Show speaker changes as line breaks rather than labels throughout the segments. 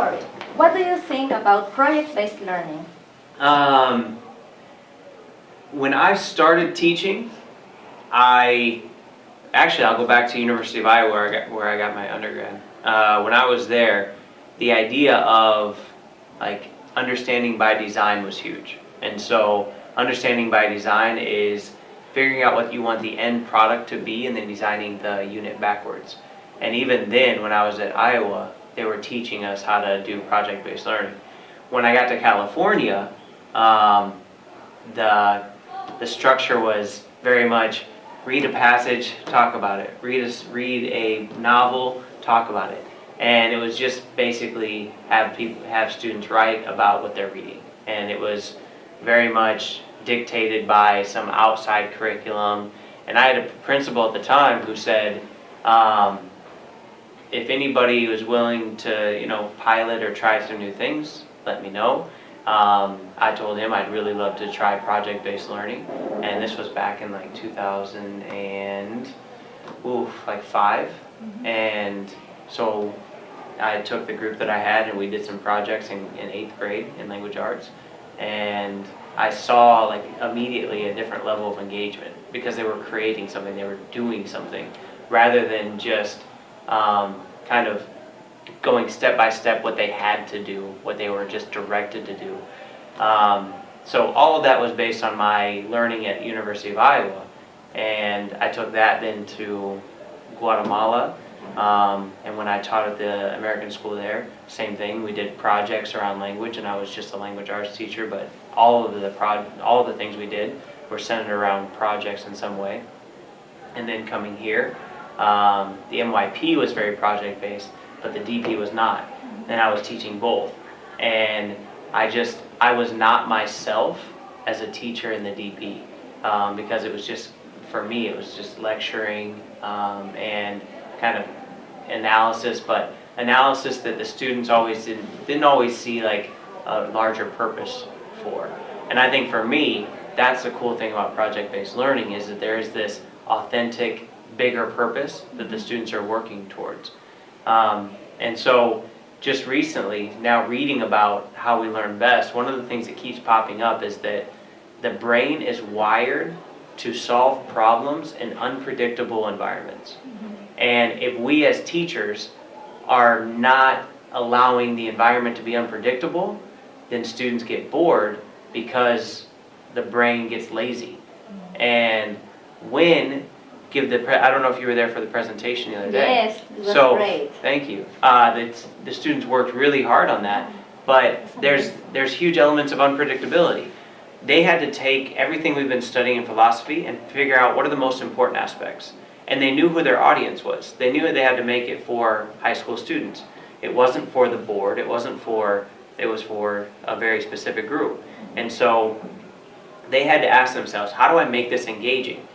Corey, what do you think about project-based learning?
When I started teaching, I'll go back to University of Iowa where I got my undergrad. When I was there, the idea of like understanding by design was huge. And so understanding by design is figuring out what you want the end product to be and then designing the unit backwards. And even then, when I was at Iowa, they were teaching us how to do project-based learning. When I got to California, the structure was very much read a passage, talk about it. Read a novel, talk about it. And it was just basically have students write about what they're reading. And it was very much dictated by some outside curriculum. And I had a principal at the time who said, if anybody was willing to, pilot or try some new things, let me know. I told him I'd really love to try project-based learning, and this was back in like 2005. And so I took the group that I had and we did some projects in 8th grade in language arts, and I saw like immediately a different level of engagement because they were creating something, they were doing something, rather than just kind of going step by step what they had to do, what they were just directed to do. So all of that was based on my learning at University of Iowa, and I took that then to Guatemala, and when I taught at the American school there, same thing. We did projects around language, and I was just a language arts teacher, but all of the things we did were centered around projects in some way. And then coming here, the MYP was very project-based, but the DP was not, and I was teaching both. And I was not myself as a teacher in the DP, because it was just, for me, it was just lecturing and kind of analysis, but analysis that the students didn't always see like a larger purpose for. And I think for me, that's the cool thing about project-based learning, is that there is this authentic, bigger purpose that the students are working towards. And so just recently, now reading about how we learn best, one of the things that keeps popping up is that the brain is wired to solve problems in unpredictable environments. And if we as teachers are not allowing the environment to be unpredictable, then students get bored because the brain gets lazy. And I don't know if you were there for the presentation the other day.
Yes, it was great.
Thank you. The students worked really hard on that, but there's huge elements of unpredictability. They had to take everything we've been studying in philosophy and figure out what are the most important aspects. And they knew who their audience was. They knew they had to make it for high school students. It wasn't for the board. It was for a very specific group. And so they had to ask themselves, how do I make this engaging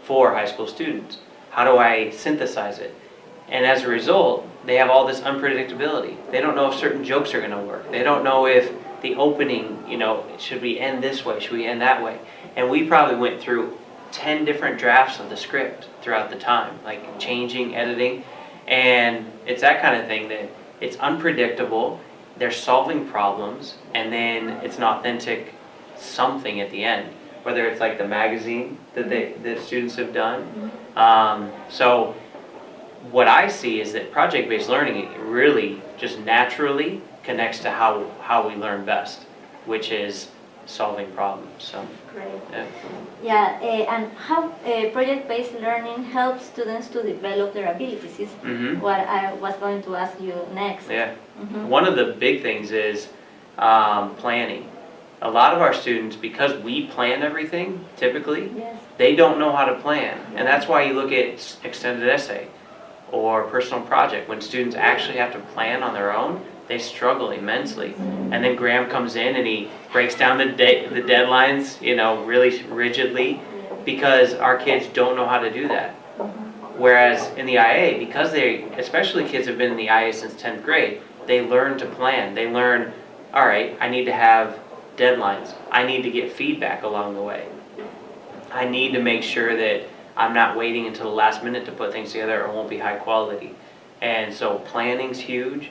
for high school students? How do I synthesize it? And as a result, they have all this unpredictability. They don't know if certain jokes are going to work. They don't know if the opening, should we end this way? Should we end that way? And we probably went through 10 different drafts of the script throughout the time, like changing, editing. And it's that kind of thing that it's unpredictable. They're solving problems, and then it's an authentic something at the end, whether it's like the magazine that students have done. So what I see is that project-based learning really just naturally connects to how we learn best, which is solving problems. So
great. And how project-based learning helps students to develop their abilities is what I was going to ask you next.
One of the big things is planning. A lot of our students, because we plan everything, typically, they don't know how to plan. And that's why you look at extended essay or personal project. When students actually have to plan on their own, they struggle immensely. And then Graham comes in and he breaks down the deadlines, really rigidly, because our kids don't know how to do that. Whereas in the IA, because especially kids have been in the IA since 10th grade, they learn to plan. They learn, all right, I need to have deadlines. I need to get feedback along the way. I need to make sure that I'm not waiting until the last minute to put things together or it won't be high quality. And so planning's huge.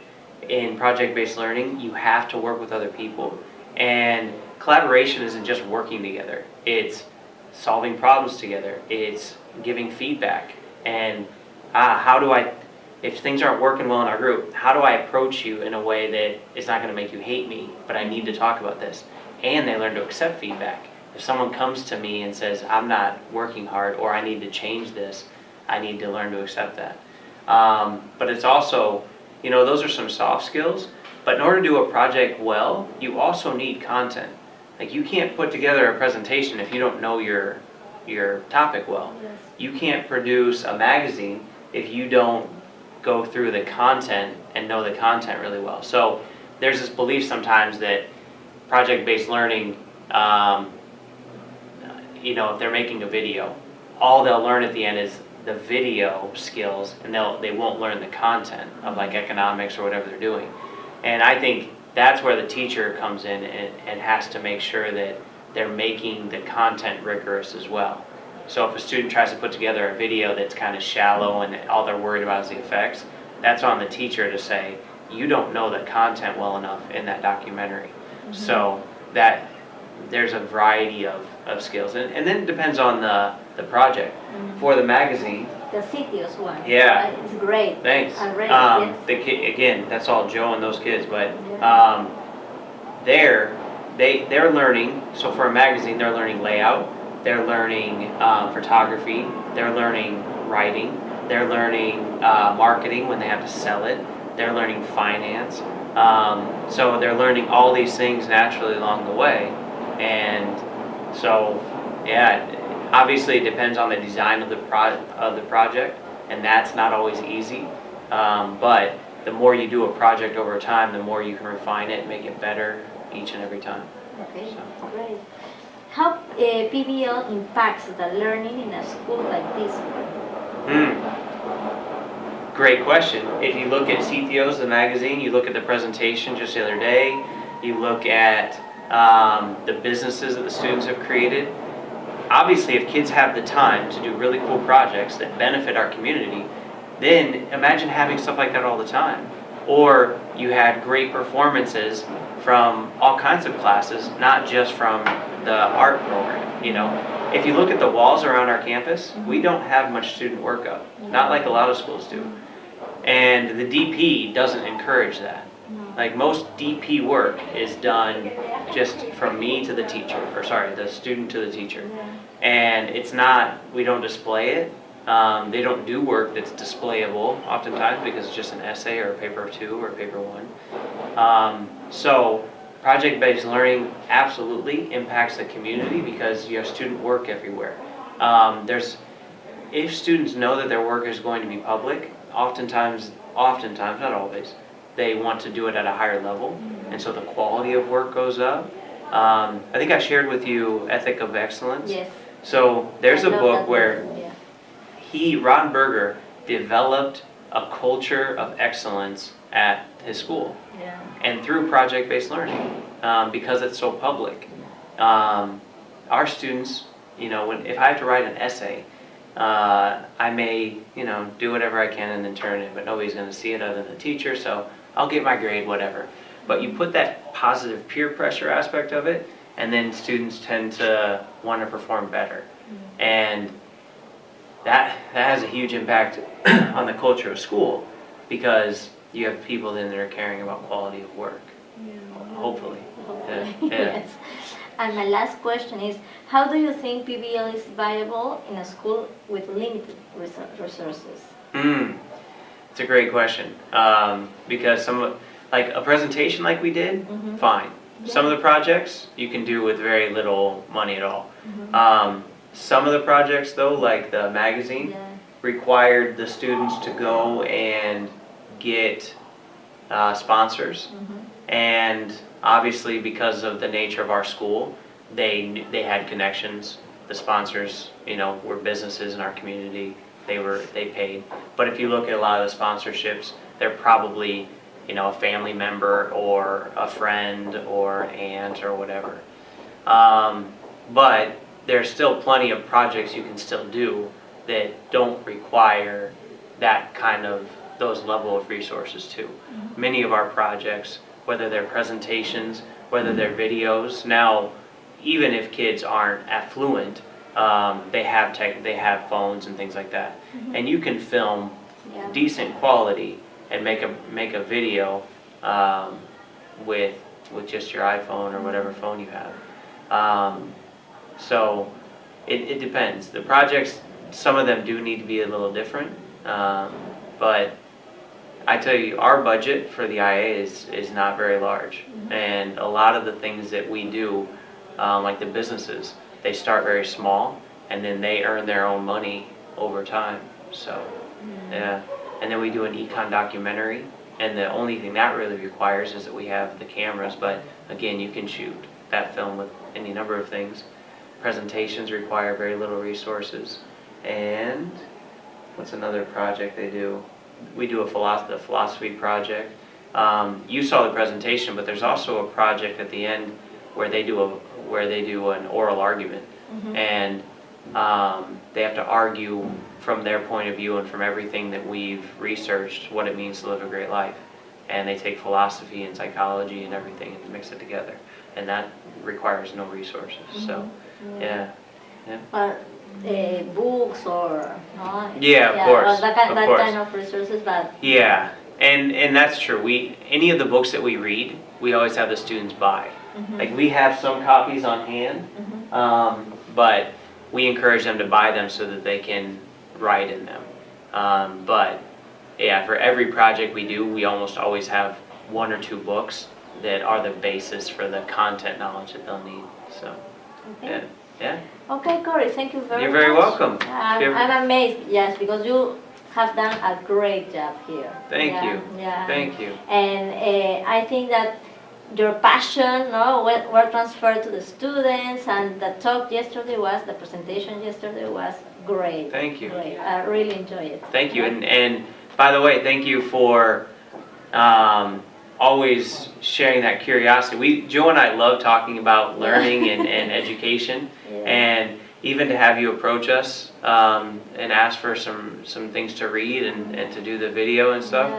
in project-based learning, you have to work with other people. And collaboration isn't just working together. It's solving problems together. It's giving feedback. And if things aren't working well in our group, how do I approach you in a way that is not going to make you hate me, but I need to talk about this? And they learn to accept feedback. If someone comes to me and says, I'm not working hard, or I need to change this, I need to learn to accept that. But it's also, those are some soft skills, but in order to do a project well, you also need content. Like, you can't put together a presentation if you don't know your topic well.
Yes.
You can't produce a magazine if you don't go through the content and know the content really well. So there's this belief sometimes that project-based learning, if they're making a video, all they'll learn at the end is the video skills, and they won't learn the content of like economics or whatever they're doing. And I think that's where the teacher comes in and has to make sure that they're making the content rigorous as well. So if a student tries to put together a video that's kind of shallow and all they're worried about is the effects, that's on the teacher to say, you don't know the content well enough in that documentary. Mm-hmm. So that there's a variety of skills. And then it depends on the project. Mm-hmm. For the magazine,
the Sitios one.
Yeah.
It's great.
Thanks.
I read it, yes.
Again, that's all Joe and those kids, but they're learning. So for a magazine, they're learning layout, they're learning photography, they're learning writing, they're learning marketing when they have to sell it, they're learning finance. So they're learning all these things naturally along the way, and so obviously it depends on the design of the project, and that's not always easy. But the more you do a project over time, the more you can refine it and make it better each and every time.
Okay, so. Great. How PBL impacts the learning in a school like this one?
Great question. If you look at CTOs, the magazine, you look at the presentation just the other day, you look at the businesses that the students have created. Obviously, if kids have the time to do really cool projects that benefit our community, then imagine having stuff like that all the time. Or you had great performances from all kinds of classes, not just from the art program. If you look at the walls around our campus, we don't have much student work up, not like a lot of schools do. And the DP doesn't encourage that. Like, most DP work is done just from me to the teacher, the student to the teacher. And it's not, we don't display it. They don't do work that's displayable oftentimes because it's just an essay or a paper 2 or a paper 1. So project-based learning absolutely impacts the community because you have student work everywhere. If students know that their work is going to be public, oftentimes, not always, they want to do it at a higher level, and so the quality of work goes up. I think I shared with you Ethic of Excellence.
Yes.
So there's a book where Ron Berger developed a culture of excellence at his school.
Yeah.
And through project-based learning, because it's so public. Our students, if I have to write an essay, I may, do whatever I can and then turn it in, but nobody's going to see it other than the teacher, so I'll get my grade, whatever. But you put that positive peer pressure aspect of it, and then students tend to want to perform better. Mm-hmm. And that has a huge impact on the culture of school, because you have people then that are caring about quality of work. Hopefully.
Yes. And my last question is, how do you think PBL is viable in a school with limited resources?
It's a great question, because like a presentation like we did, fine. Yeah. Some of the projects you can do with very little money at all. Some of the projects though, like the magazine, required the students to go and get sponsors. And obviously, because of the nature of our school, they had connections. The sponsors, were businesses in our community. They paid. But if you look at a lot of the sponsorships, they're probably, a family member or a friend or aunt or whatever. But there's still plenty of projects you can still do that don't require that kind of those level of resources too. Many of our projects, whether they're presentations, whether they're videos, now even if kids aren't affluent, they have phones and things like that, and you can film decent quality and make a video with just your iPhone or whatever phone you have. So it depends. The projects, some of them do need to be a little different, but I tell you, our budget for the IA is not very large, and a lot of the things that we do, like the businesses, they start very small, and then they earn their own money over time. So, yeah. And then we do an econ documentary, and the only thing that really requires is that we have the cameras, but again, you can shoot that film with any number of things. Presentations require very little resources. And what's another project they do? We do a philosophy project. You saw the presentation, but there's also a project at the end where they do an oral argument, and they have to argue from their point of view and from everything that we've researched what it means to live a great life. And they take philosophy and psychology and everything and mix it together, and that requires no resources. So, yeah.
But books or no?
Yeah, of course.
Well, that kind of resources, but
yeah, and that's true. Any of the books that we read, we always have the students buy. Like we have some copies on hand, but we encourage them to buy them so that they can write in them. But yeah, for every project we do, we almost always have 1 or 2 books that are the basis for the content knowledge that they'll need. So, yeah.
Okay, Corey, thank you very much.
You're very welcome.
I'm amazed, yes, because you have done a great job here.
Thank you.
Yeah.
Thank you.
And I think that your passion were transferred to the students, and the presentation yesterday was great.
Thank you.
Great. I really enjoyed it.
Thank you. And by the way, thank you for always sharing that curiosity. Joe and I love talking about learning and education, and even to have you approach us and ask for some things to read and to do the video and stuff.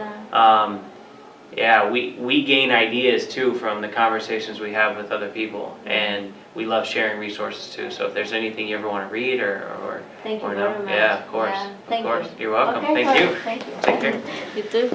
We gain ideas too from the conversations we have with other people, and we love sharing resources too. So if there's anything you ever want to read or
thank you
or
very
know,
much.
yeah, of course,
Thank you.
You're welcome.
Okay,
Thank you.
Thank you.
Take care.
You too.